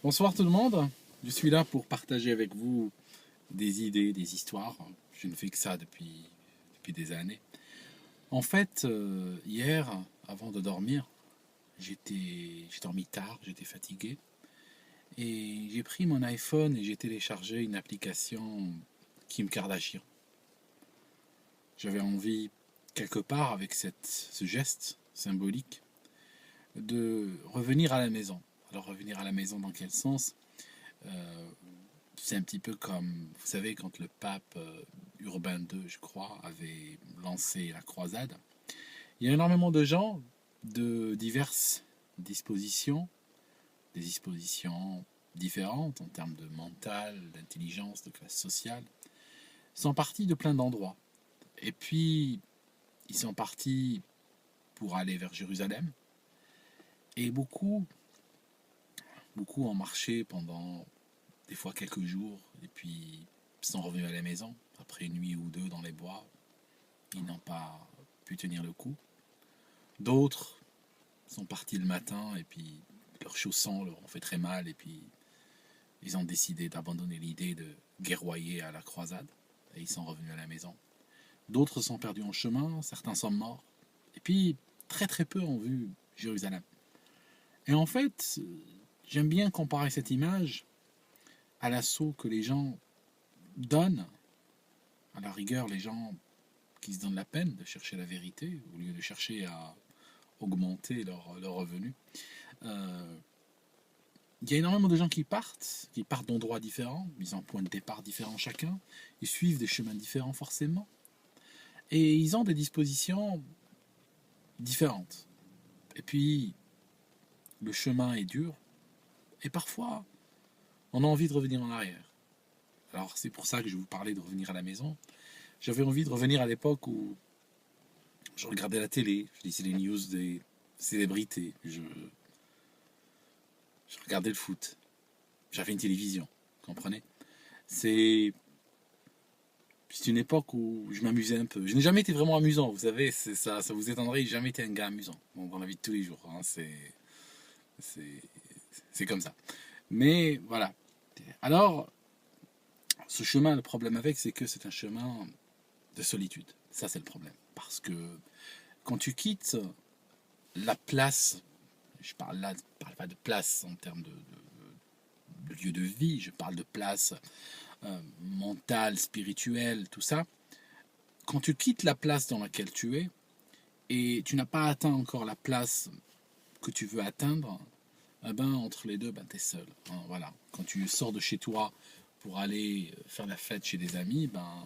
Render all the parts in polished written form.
Bonsoir tout le monde, je suis là pour partager avec vous des idées, des histoires. Je ne fais que ça depuis des années. En fait, hier, avant de dormir, j'ai dormi tard, j'étais fatigué. Et j'ai pris mon iPhone et j'ai téléchargé une application Kim Kardashian. J'avais envie, quelque part, avec ce geste symbolique, de revenir à la maison. Alors revenir à la maison dans quel sens? C'est un petit peu comme, vous savez, quand le pape Urbain II, je crois, avait lancé la croisade. Il y a énormément de gens de diverses dispositions, des dispositions différentes en termes de mental, d'intelligence, de classe sociale, sont partis de plein d'endroits. Et puis, ils sont partis pour aller vers Jérusalem. Et beaucoup ont marché pendant des fois quelques jours, et puis sont revenus à la maison après une nuit ou deux dans les bois. Ils n'ont pas pu tenir le coup. D'autres sont partis le matin et puis leurs chaussons leur ont fait très mal et puis ils ont décidé d'abandonner l'idée de guerroyer à la croisade et ils sont revenus à la maison. D'autres sont perdus en chemin, certains sont morts et puis très très peu ont vu Jérusalem. Et en fait, j'aime bien comparer cette image à l'assaut que les gens donnent, à la rigueur les gens qui se donnent la peine de chercher la vérité au lieu de chercher à augmenter leur revenu. Il y a énormément de gens qui partent d'endroits différents, ils ont un point de départ différent chacun, ils suivent des chemins différents forcément, et ils ont des dispositions différentes. Et puis, le chemin est dur, et parfois, on a envie de revenir en arrière. Alors c'est pour ça que je vous parlais de revenir à la maison. J'avais envie de revenir à l'époque où je regardais la télé, je lisais les news des célébrités, je regardais le foot. J'avais une télévision, vous comprenez? C'est une époque où je m'amusais un peu. Je n'ai jamais été vraiment amusant, vous savez, ça vous étonnerait, j'ai jamais été un gars amusant. Bon, dans la vie de tous les jours, hein, c'est comme ça. Mais voilà. Alors, ce chemin, le problème avec, c'est que c'est un chemin de solitude. Ça, c'est le problème. Parce que quand tu quittes la place, je parle là, je parle pas de place en termes de lieu de vie, je parle de place mentale, spirituelle, tout ça. Quand tu quittes la place dans laquelle tu es et tu n'as pas atteint encore la place que tu veux atteindre, eh ben, entre les deux, ben, tu es seul. Hein, voilà. Quand tu sors de chez toi pour aller faire la fête chez des amis, ben,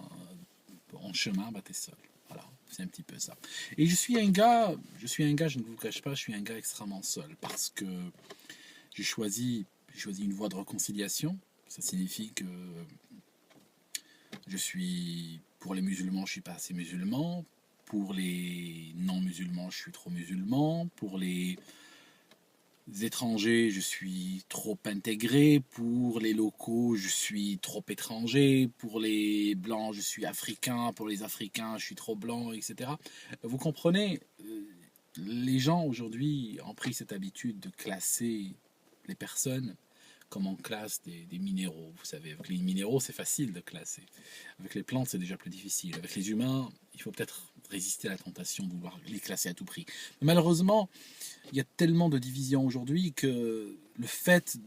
en chemin, ben, tu es seul. Voilà, c'est un petit peu ça. Et je suis un gars, je ne vous cache pas, je suis un gars extrêmement seul parce que j'ai choisi une voie de réconciliation. Ça signifie que je suis, pour les musulmans, je suis pas assez musulman. Pour les non-musulmans, je suis trop musulman. Pour les étrangers, je suis trop intégré. Pour les locaux, je suis trop étranger. Pour les blancs, je suis africain. Pour les africains, je suis trop blanc, etc. Vous comprenez, les gens aujourd'hui ont pris cette habitude de classer les personnes comme on classe des minéraux. Vous savez, avec les minéraux, c'est facile de classer. Avec les plantes, c'est déjà plus difficile. Avec les humains, il faut peut-être résister à la tentation de vouloir les classer à tout prix. Mais malheureusement, il y a tellement de divisions aujourd'hui que le fait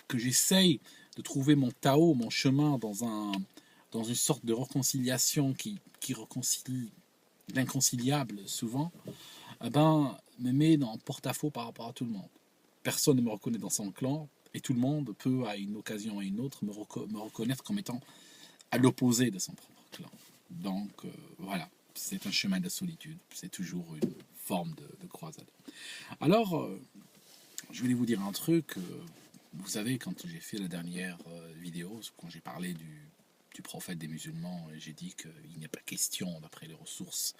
que j'essaye de trouver mon Tao, mon chemin dans une sorte de réconciliation qui réconcilie l'inconciliable souvent, eh ben, me met en porte-à-faux par rapport à tout le monde. Personne ne me reconnaît dans son clan, et tout le monde peut, à une occasion ou à une autre, me reconnaître comme étant à l'opposé de son propre clan. Donc, voilà, c'est un chemin de solitude, c'est toujours une forme de croisade. Alors, je voulais vous dire un truc, vous savez, quand j'ai fait la dernière vidéo, quand j'ai parlé du prophète des musulmans, j'ai dit qu'il n'y a pas question, d'après les ressources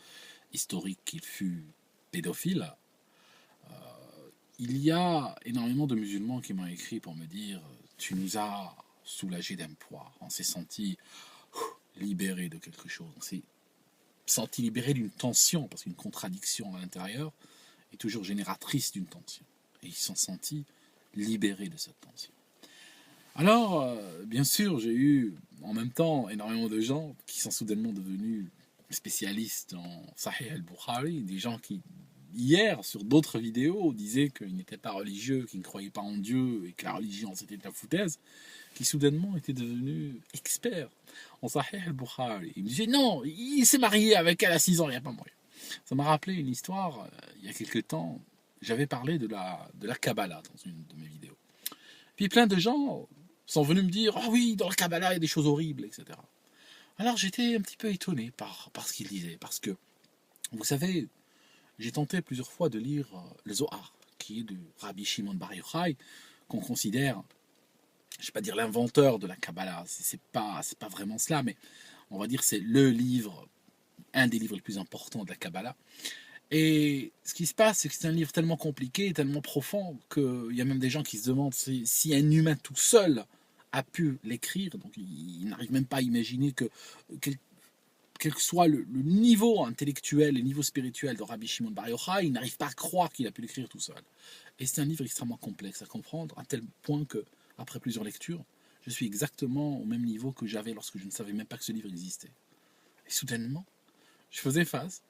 historiques, qu'il fut pédophile. Il y a énormément de musulmans qui m'ont écrit pour me dire tu nous as soulagés d'un poids, on s'est senti libéré de quelque chose, on s'est senti libéré d'une tension, parce qu'une contradiction à l'intérieur est toujours génératrice d'une tension. Et ils se sont sentis libérés de cette tension. Alors, bien sûr, j'ai eu en même temps énormément de gens qui sont soudainement devenus spécialistes en Sahih al-Bukhari, des gens qui, hier, sur d'autres vidéos, disaient qu'ils n'étaient pas religieux, qu'ils ne croyaient pas en Dieu et que la religion c'était de la foutaise, qui soudainement étaient devenus experts en Sahih al-Bukhari. Ils me disaient non, il s'est marié avec elle à 6 ans, il n'y a pas moyen. Ça m'a rappelé une histoire, il y a quelque temps, j'avais parlé de la Kabbalah dans une de mes vidéos. Puis plein de gens sont venus me dire ah oui, dans la Kabbalah, il y a des choses horribles, etc. Alors j'étais un petit peu étonné par ce qu'ils disaient, parce que, vous savez, j'ai tenté plusieurs fois de lire le Zohar, qui est de Rabbi Shimon Bar Yochai, qu'on considère, je ne vais pas dire l'inventeur de la Kabbalah, c'est pas vraiment cela, mais on va dire c'est le livre, un des livres les plus importants de la Kabbalah. Et ce qui se passe, c'est que c'est un livre tellement compliqué, tellement profond, qu'il y a même des gens qui se demandent si un humain tout seul a pu l'écrire. Donc ils n'arrivent même pas à imaginer que, quel, quel que soit le niveau intellectuel, le niveau spirituel de Rabbi Shimon Bar Yochai, ils n'arrivent pas à croire qu'il a pu l'écrire tout seul. Et c'est un livre extrêmement complexe à comprendre, à tel point que, après plusieurs lectures, je suis exactement au même niveau que j'avais lorsque je ne savais même pas que ce livre existait. Et soudainement, je faisais face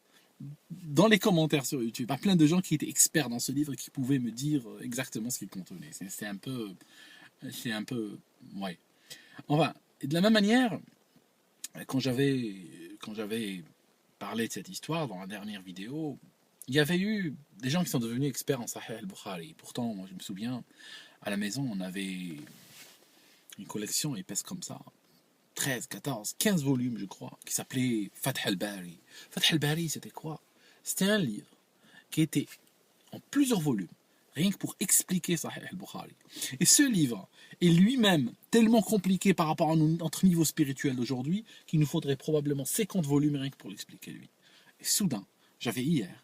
dans les commentaires sur YouTube, à plein de gens qui étaient experts dans ce livre et qui pouvaient me dire exactement ce qu'il contenait. C'est un peu. C'est un peu. Ouais. Enfin, de la même manière, quand j'avais parlé de cette histoire dans la dernière vidéo, il y avait eu des gens qui sont devenus experts en Sahih al-Bukhari. Pourtant, moi, je me souviens, à la maison, on avait une collection épaisse comme ça. 13, 14, 15 volumes, je crois, qui s'appelait Fath al-Bari. Fath al-Bari, c'était quoi? C'était un livre qui était en plusieurs volumes, rien que pour expliquer Sahih al-Bukhari. Et ce livre est lui-même tellement compliqué par rapport à notre niveau spirituel d'aujourd'hui qu'il nous faudrait probablement 50 volumes rien que pour l'expliquer lui. Et soudain, j'avais hier,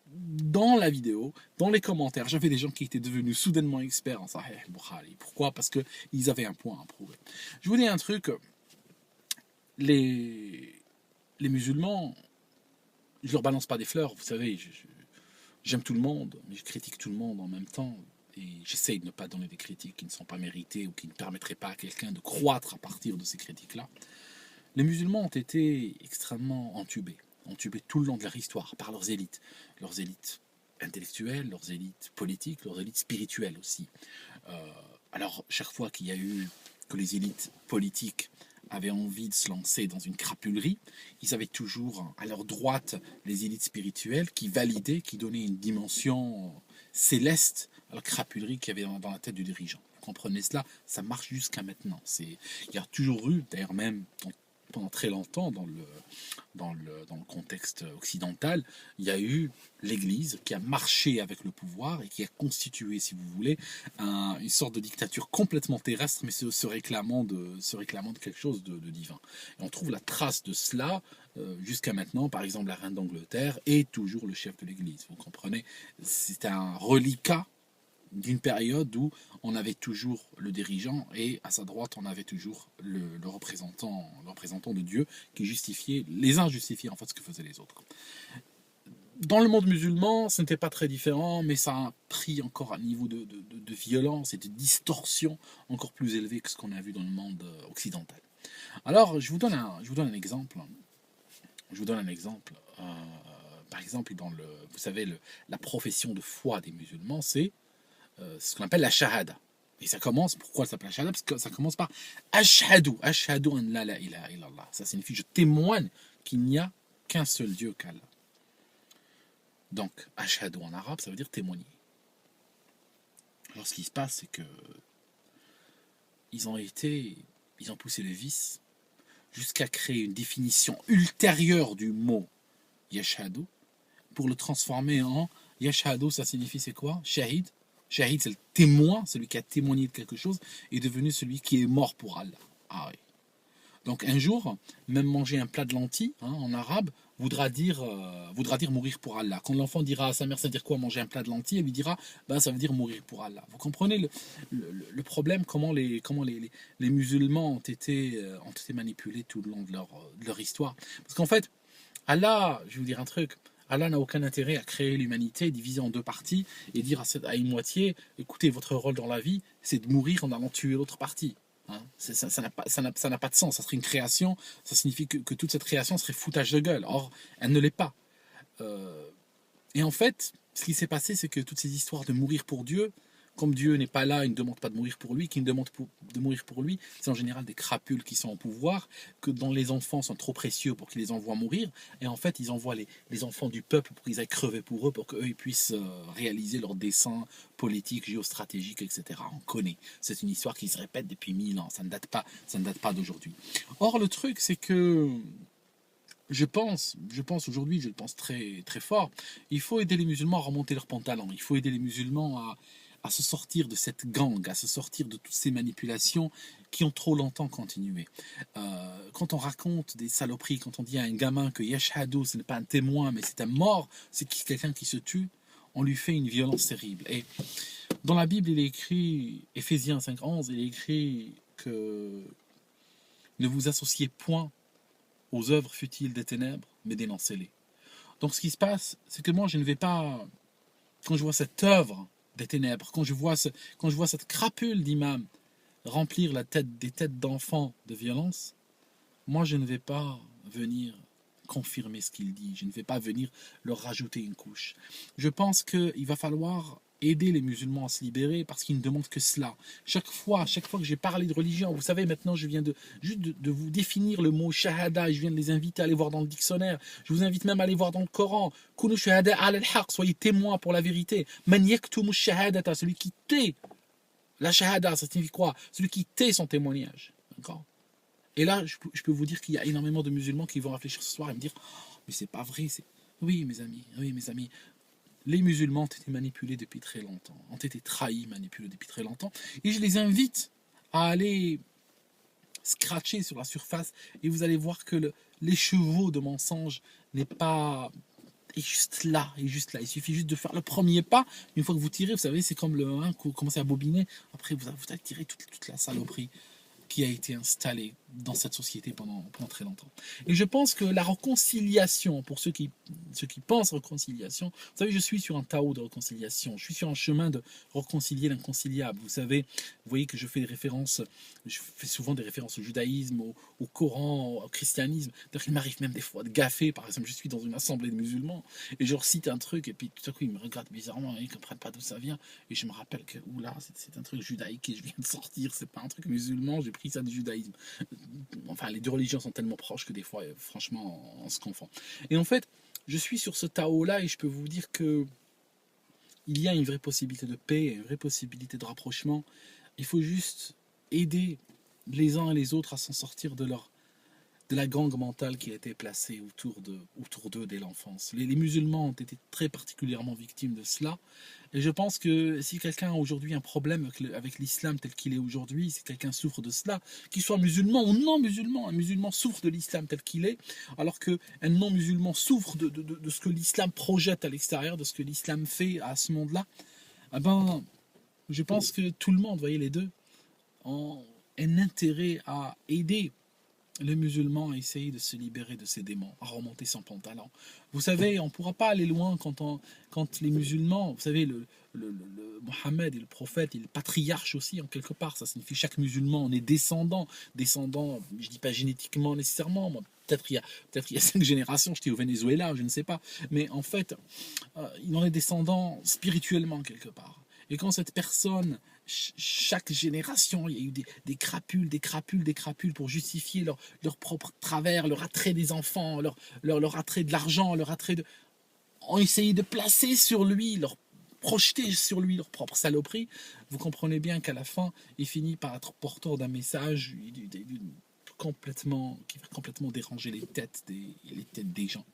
dans la vidéo, dans les commentaires, j'avais des gens qui étaient devenus soudainement experts en Sahih al-Bukhari. Pourquoi? Parce qu'ils avaient un point à prouver. Je vous dis un truc, les musulmans, je leur balance pas des fleurs, vous savez, j'aime tout le monde, mais je critique tout le monde en même temps, et j'essaye de ne pas donner des critiques qui ne sont pas méritées ou qui ne permettraient pas à quelqu'un de croître à partir de ces critiques-là. Les musulmans ont été extrêmement entubés tout le long de leur histoire par leurs élites intellectuelles, leurs élites politiques, leurs élites spirituelles aussi. Alors, chaque fois qu'il y a eu que les élites politiques avaient envie de se lancer dans une crapulerie, ils avaient toujours à leur droite les élites spirituelles qui validaient, qui donnaient une dimension céleste à la crapulerie qu'il y avait dans la tête du dirigeant. Vous comprenez cela? Ça marche jusqu'à maintenant. Il y a toujours eu, d'ailleurs même pendant très longtemps dans le contexte occidental, il y a eu l'Église qui a marché avec le pouvoir et qui a constitué, si vous voulez, une sorte de dictature complètement terrestre, mais se réclamant de quelque chose de divin. Et on trouve la trace de cela jusqu'à maintenant. Par exemple, la reine d'Angleterre est toujours le chef de l'Église. Vous comprenez? C'est un reliquat d'une période où on avait toujours le dirigeant et à sa droite on avait toujours le représentant de Dieu qui justifiait, les uns justifiaient en fait ce que faisaient les autres. Dans le monde musulman, ce n'était pas très différent, mais ça a pris encore un niveau de violence et de distorsion encore plus élevé que ce qu'on a vu dans le monde occidental. Alors, je vous donne un exemple. Par exemple, vous savez, la profession de foi des musulmans, c'est ce qu'on appelle la shahada. Et ça commence, pourquoi ça s'appelle la shahada? Parce que ça commence par ashhadu an la ilaha illallah. Ça signifie je témoigne qu'il n'y a qu'un seul Dieu qu'Allah. Donc, ashhadu en arabe, ça veut dire témoigner. Alors, ce qui se passe, c'est que ils ont poussé le vice jusqu'à créer une définition ultérieure du mot yashhadu pour le transformer en yashhadu, ça signifie c'est quoi? Shahid. Shahid, c'est le témoin, celui qui a témoigné de quelque chose, est devenu celui qui est mort pour Allah. Ah oui. Donc un jour, même manger un plat de lentilles, en arabe, voudra dire mourir pour Allah. Quand l'enfant dira à sa mère, ça veut dire quoi manger un plat de lentilles, elle lui dira, ça veut dire mourir pour Allah. Vous comprenez le problème, comment les musulmans ont été manipulés tout le long de leur histoire. Parce qu'en fait, Allah, je vais vous dire un truc, Allah n'a aucun intérêt à créer l'humanité, diviser en deux parties, et dire à une moitié, écoutez, votre rôle dans la vie, c'est de mourir en allant tuer l'autre partie. Hein, ça n'a pas de sens, ça serait une création, ça signifie que toute cette création serait foutage de gueule. Or, elle ne l'est pas. Et en fait, ce qui s'est passé, c'est que toutes ces histoires de mourir pour Dieu, comme Dieu n'est pas là, il ne demande pas de mourir pour lui, qui ne demande de mourir pour lui, c'est en général des crapules qui sont au pouvoir, que dont les enfants sont trop précieux pour qu'ils les envoient mourir, et en fait ils envoient les enfants du peuple pour qu'ils aillent crever pour eux, pour qu'eux ils puissent réaliser leurs desseins politiques, géostratégiques, etc. On connaît. C'est une histoire qui se répète depuis 1000 ans, ça ne date pas d'aujourd'hui. Or le truc c'est que je pense aujourd'hui, je le pense très, très fort, il faut aider les musulmans à remonter leurs pantalons, il faut aider les musulmans à se sortir de cette gangue, à se sortir de toutes ces manipulations qui ont trop longtemps continué. Quand on raconte des saloperies, quand on dit à un gamin que Yashhadou, ce n'est pas un témoin, mais c'est un mort, c'est quelqu'un qui se tue, on lui fait une violence terrible. Et dans la Bible, il est écrit, Éphésiens 5:11, il est écrit que ne vous associez point aux œuvres futiles des ténèbres, mais dénoncez-les. Donc ce qui se passe, c'est que moi je ne vais pas, quand je vois cette œuvre des ténèbres, quand je vois cette crapule d'imam remplir des têtes d'enfants de violence, moi je ne vais pas venir confirmer ce qu'il dit, je ne vais pas venir leur rajouter une couche. Je pense qu'il va falloir aider les musulmans à se libérer parce qu'ils ne demandent que cela. Chaque fois que j'ai parlé de religion, vous savez, maintenant je viens juste de vous définir le mot shahada et je viens de les inviter à aller voir dans le dictionnaire. Je vous invite même à aller voir dans le Coran. Kunu shahada al-haq, soyez témoins pour la vérité. Man yaktumu shahadata, celui qui tait la shahada, ça signifie quoi? Celui qui tait son témoignage. D'accord? Et là, je peux vous dire qu'il y a énormément de musulmans qui vont réfléchir ce soir et me dire oh, mais c'est pas vrai. Oui, mes amis. Les musulmans ont été manipulés depuis très longtemps, ont été trahis, manipulés depuis très longtemps. Et je les invite à aller scratcher sur la surface et vous allez voir que l'écheveau de mensonge n'est pas... est juste là, Il suffit juste de faire le premier pas. Une fois que vous tirez, vous savez, c'est comme que vous commencez à bobiner. Après, vous allez tirer toute la saloperie qui a été installé dans cette société pendant très longtemps. Et je pense que la réconciliation, pour ceux qui pensent réconciliation, vous savez, je suis sur un Tao de réconciliation, je suis sur un chemin de réconcilier l'inconciliable. Vous voyez que je fais souvent des références au judaïsme, au Coran, au christianisme. D'ailleurs, il m'arrive même des fois de gaffer. Par exemple, je suis dans une assemblée de musulmans et je recite un truc et puis tout à coup ils me regardent bizarrement et ils ne comprennent pas d'où ça vient. Et je me rappelle que oula, c'est un truc judaïque et je viens de sortir, c'est pas un truc musulman, j'ai pris ça du judaïsme. Enfin, les deux religions sont tellement proches que des fois, franchement, on se confond. Et en fait, je suis sur ce Tao-là et je peux vous dire que il y a une vraie possibilité de paix, une vraie possibilité de rapprochement. Il faut juste aider les uns et les autres à s'en sortir de la gangue mentale qui a été placée autour d'eux dès l'enfance. Les musulmans ont été très particulièrement victimes de cela. Et je pense que si quelqu'un a aujourd'hui un problème avec l'islam tel qu'il est aujourd'hui, si quelqu'un souffre de cela, qu'il soit musulman ou non musulman, un musulman souffre de l'islam tel qu'il est, alors qu'un non-musulman souffre de ce que l'islam projette à l'extérieur, de ce que l'islam fait à ce monde-là, eh ben, je pense que tout le monde, voyez les deux, a un intérêt à aider le musulman a essayé de se libérer de ses démons, à remonter son pantalon. Vous savez, on ne pourra pas aller loin quand les musulmans, vous savez, le Mohammed et le prophète, et le patriarche aussi, en quelque part, ça signifie chaque musulman, on est descendant, je ne dis pas génétiquement nécessairement, moi, peut-être il y a 5 générations, j'étais au Venezuela, je ne sais pas, mais en fait, il en est descendant spirituellement quelque part. Et quand cette personne, chaque génération, il y a eu des crapules pour justifier leur propre travers, leur attrait des enfants, leur attrait de l'argent, ont essayé de placer sur lui, projeter sur lui leur propre saloperie. Vous comprenez bien qu'à la fin, il finit par être porteur d'un message qui va complètement déranger les têtes des gens.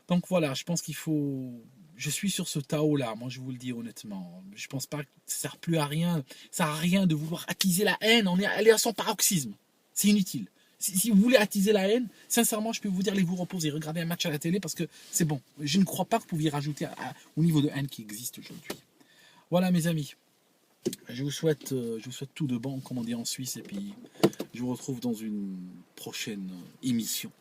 Donc voilà, je pense qu'il faut... Je suis sur ce Tao-là, moi je vous le dis honnêtement. Je pense pas que ça sert plus à rien. Ça sert à rien de vouloir attiser la haine. Elle est à son paroxysme. C'est inutile. Si vous voulez attiser la haine, sincèrement, je peux vous dire, allez vous reposer, regardez un match à la télé parce que c'est bon. Je ne crois pas que vous pouviez rajouter au niveau de haine qui existe aujourd'hui. Voilà mes amis. Je vous souhaite tout de bon, comme on dit en Suisse, et puis je vous retrouve dans une prochaine émission.